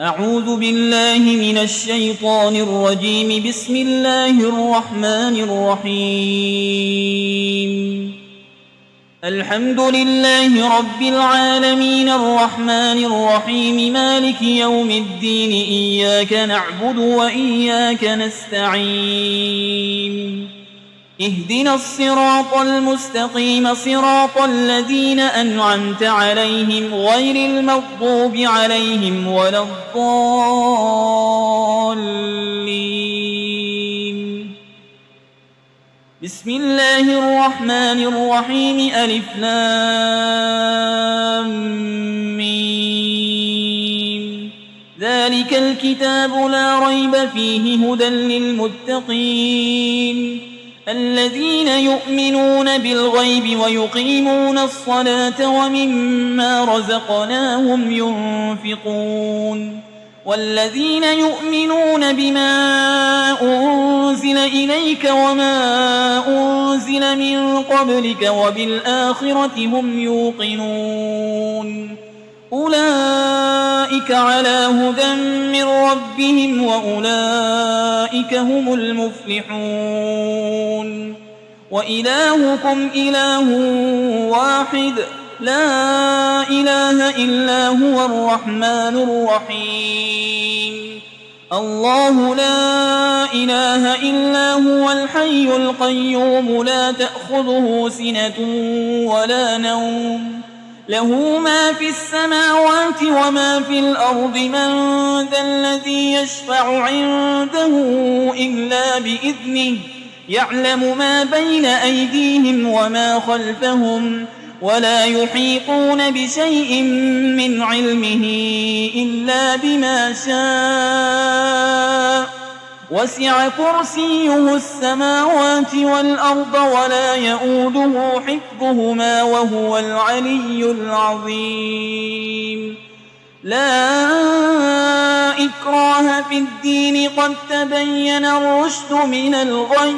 أعوذ بالله من الشيطان الرجيم. بسم الله الرحمن الرحيم. الحمد لله رب العالمين الرحمن الرحيم مالك يوم الدين. إياك نعبد وإياك نستعين. اهدنا الصراط المستقيم صراط الذين أنعمت عليهم غير المغضوب عليهم ولا الضالين. بسم الله الرحمن الرحيم. ألف لام ميم. ذلك الكتاب لا ريب فيه هدى للمتقين الذين يؤمنون بالغيب ويقيمون الصلاة ومما رزقناهم ينفقون والذين يؤمنون بما أنزل إليك وما أنزل من قبلك وبالآخرة هم يوقنون أولئك على هدى من ربهم وأولئك هم المفلحون. وإلهكم إله واحد لا إله إلا هو الرحمن الرحيم. الله لا إله إلا هو الحي القيوم لا تأخذه سنة ولا نوم له ما في السماوات وما في الأرض. من ذا الذي يشفع عنده إلا بإذنه يعلم ما بين أيديهم وما خلفهم ولا يحيطون بشيء من علمه إلا بما شاء. وسع كرسيه السماوات والأرض ولا يؤوده حفظهما وهو العلي العظيم. لا إكراه في الدين قد تبين الرشد من الغي.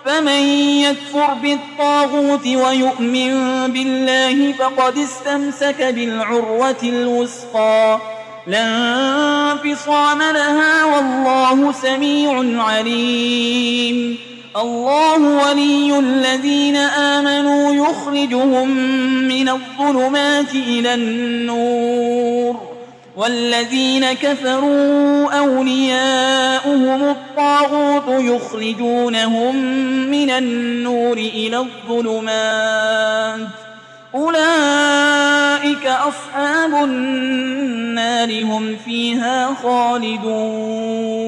فمن يكفر بالطاغوت ويؤمن بالله فقد استمسك بالعروة الوثقى لا انفصام لها والله سميع عليم. الله ولي الذين آمنوا يخرجهم من الظلمات إلى النور والذين كفروا أولياؤهم الطاغوت يخرجونهم من النور إلى الظلمات أولئك أصحاب النار هم فيها خالدون.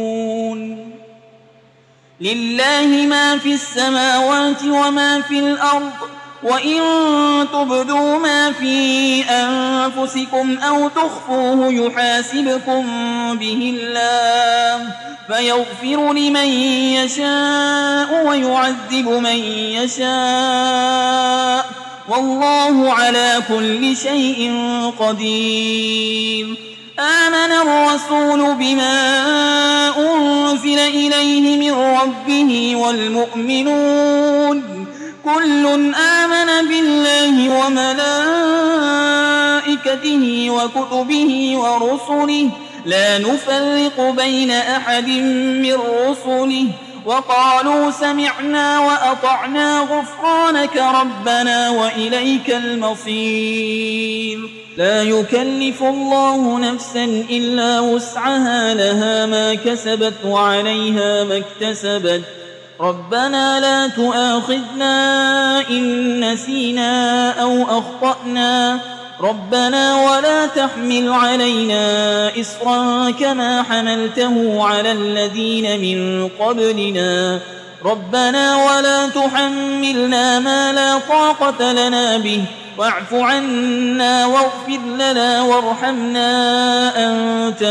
لله ما في السماوات وما في الأرض وإن تبدوا ما في أنفسكم أو تخفوه يحاسبكم به الله فيغفر لمن يشاء ويعذب من يشاء والله على كل شيء قدير. آمن الرسول بما أنزل إليه من ربه والمؤمنون كل آمن بالله وملائكته وكتبه ورسله لا نفرق بين أحد من رسله وقالوا سمعنا وأطعنا غفرانك ربنا وإليك المصير. لا يكلف الله نفسا إلا وسعها لها ما كسبت وعليها ما اكتسبت. ربنا لا تؤاخذنا إن نسينا أو أخطأنا ربنا ولا تحمل علينا إصرا كما حملته على الذين من قبلنا ربنا ولا تحملنا ما لا طاقة لنا به واعف عنا واغفر لنا وارحمنا أنت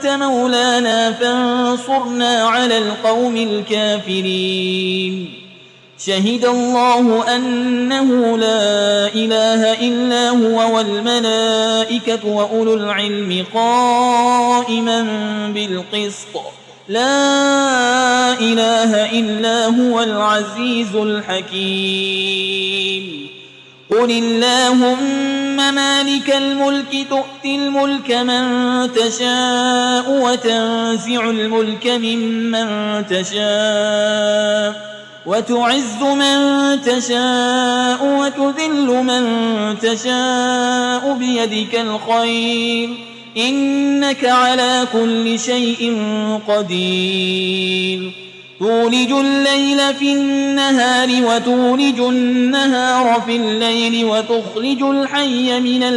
مولانا فانصرنا على القوم الكافرين. شهد الله أنه لا إله إلا هو والملائكة وأولو العلم قائما بالقسط لا إله إلا هو العزيز الحكيم. قل اللهم مالك الملك تؤتي الملك من تشاء وتنزع الملك ممن تشاء وتعز من تشاء وتذل من تشاء بيدك الخير إنك على كل شيء قدير تولج الليل في النهار وتولج النهار في الليل وتخرج الحي من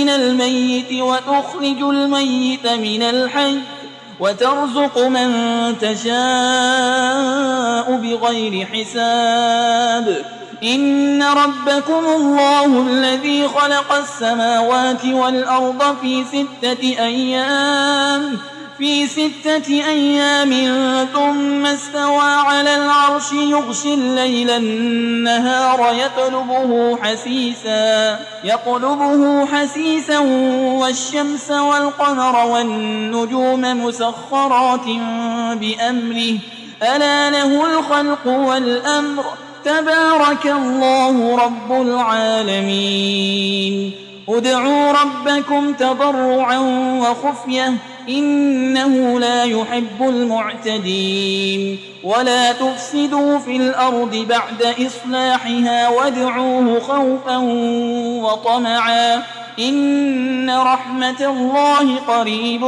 الميت وتخرج الميت من الحي وترزق من تشاء بغير حساب إن ربكم الله الذي خلق السماوات والأرض في 6 أيام ثم استوى على العرش يغشي الليل النهار يطلبه حسيسا والشمس والقمر والنجوم مسخرات بأمره ألا له الخلق والأمر تبارك الله رب العالمين ادعوا ربكم تضرعا وخفية إنه لا يحب المعتدين ولا تفسدوا في الأرض بعد إصلاحها وادعوه خوفا وطمعا إن رحمة الله قريب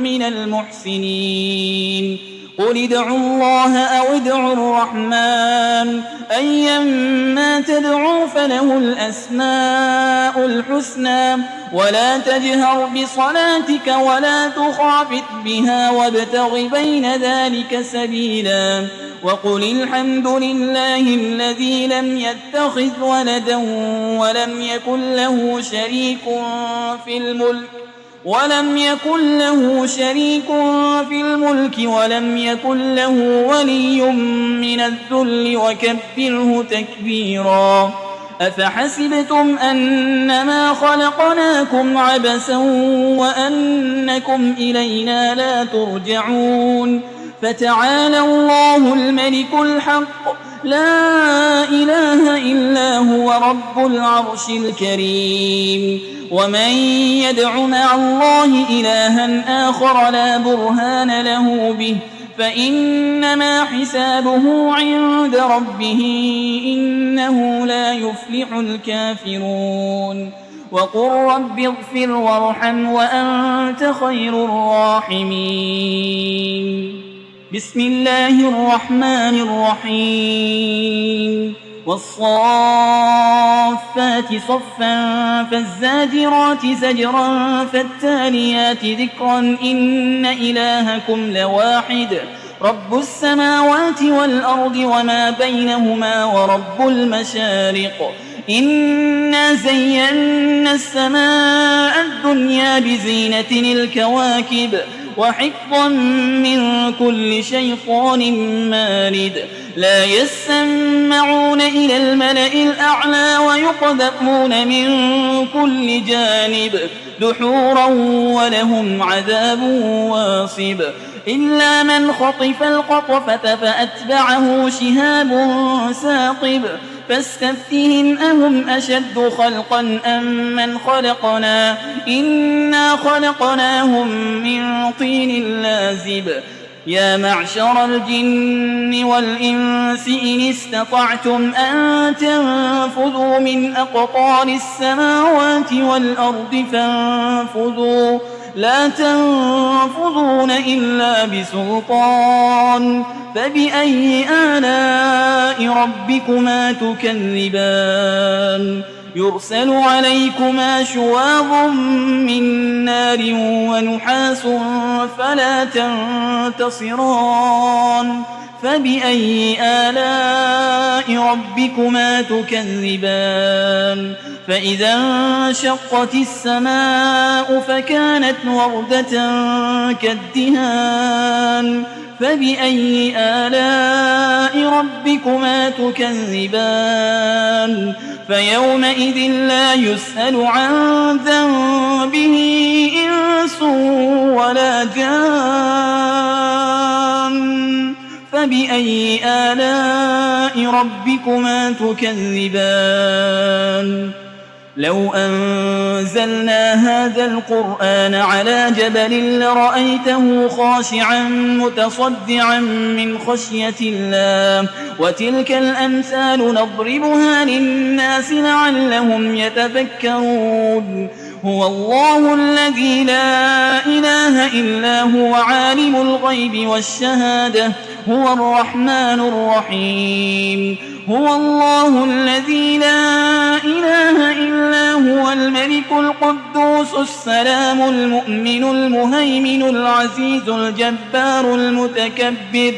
من المحسنين قل ادعوا الله أو ادعوا الرحمن أيما تدعوا فله الأسماء الحسنى ولا تجهر بصلاتك ولا تخافت بها وابتغ بين ذلك سبيلا وقل الحمد لله الذي لم يتخذ ولدا ولم يكن له شريك في الملك ولم يكن له ولي من الذل وكبره تكبيرا أفحسبتم أنما خلقناكم عبثا وأنكم إلينا لا ترجعون فتعالى الله الملك الحق لا إله إلا هو رب العرش الكريم ومن يدع مع الله إلها آخر لا برهان له به فإنما حسابه عند ربه إنه لا يفلح الكافرون وقل رب اغفر وارحم وأنت خير الراحمين بسم الله الرحمن الرحيم والصافات صفا فالزاجرات زجرا فالتاليات ذكرا إن إلهكم لواحد رب السماوات والأرض وما بينهما ورب المشارق إنا زينا السماء الدنيا بزينة الكواكب وحفظا من كل شيطان مارد لا يسمعون إلى الملأ الأعلى ويقذفون من كل جانب دحورا ولهم عذاب واصب إلا من خطف الخطفة فأتبعه شهاب ثاقب فاستفتهم أهم أشد خلقا أم من خلقنا إنا خلقناهم من طين لازب يا معشر الجن والإنس إن استطعتم أن تنفذوا من أقطار السماوات والأرض فانفذوا لا تنفذون إلا بسلطان فبأي آلاء ربكما تكذبان يرسل عليكما شواظ من نار ونحاس فلا تنتصران فبأي آلاء ربكما تكذبان فإذا انشقت السماء فكانت وردة كالدهان فبأي آلاء ربكما تكذبان فيومئذ لا يسأل عن ذنبه إنس ولا جان فبأي آلاء ربكما تكذبان لو أنزلنا هذا القرآن على جبل لرأيته خاشعا متصدعا من خشية الله وتلك الأمثال نضربها للناس لعلهم يتفكرون هو الله الذي لا إله إلا هو عالم الغيب والشهادة هو الرحمن الرحيم هو الله الذي لا إله إلا هو الملك القدوس السلام المؤمن المهيمن العزيز الجبار المتكبر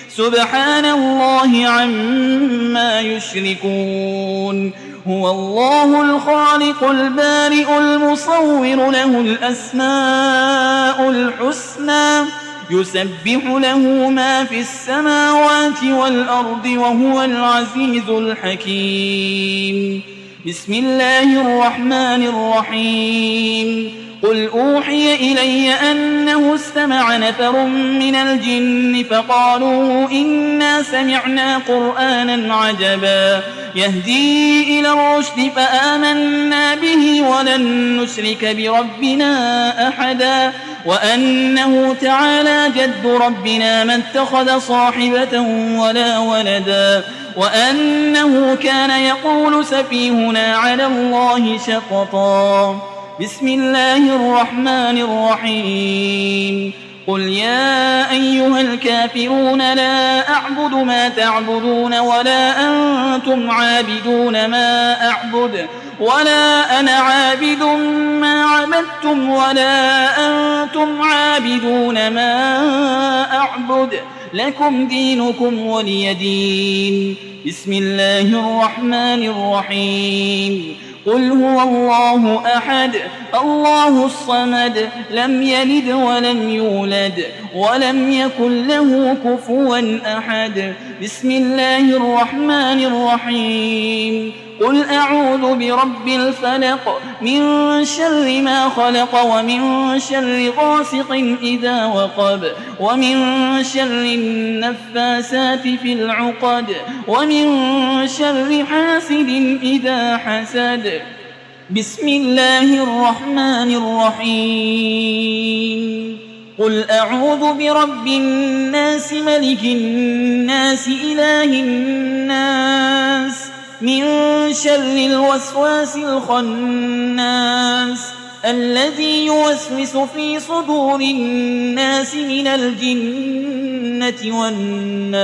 سبحان الله عما يشركون هو الله الخالق البارئ المصور له الأسماء الحسنى يسبح له ما في السماوات والأرض وهو العزيز الحكيم بسم الله الرحمن الرحيم قل أوحي إلي أنه استمع نفر من الجن فقالوا إنا سمعنا قرآنا عجبا يهدي إلى الرشد فآمنا به ولن نشرك بربنا أحدا وأنه تعالى جد ربنا ما اتخذ صاحبة ولا ولدا وأنه كان يقول سفيهنا على الله شططا بسم الله الرحمن الرحيم قل يا أيها الكافرون لا أعبد ما تعبدون ولا أنتم عابدون ما أعبد ولا أنا عابد ما عبدتم ولا أنتم عابدون ما أعبد لكم دينكم ولي دين بسم الله الرحمن الرحيم قل هو الله أحد الله الصمد لم يلد ولم يولد ولم يكن له كفوا أحد بسم الله الرحمن الرحيم قل أعوذ برب الفلق من شر ما خلق ومن شر غاسق إذا وقب ومن شر النفاسات في العقد ومن شر حاسد إذا حسد بسم الله الرحمن الرحيم قل أعوذ برب الناس ملك الناس إله الناس من شر الوسواس الخناس الذي يوسوس في صدور الناس من الجنة والناس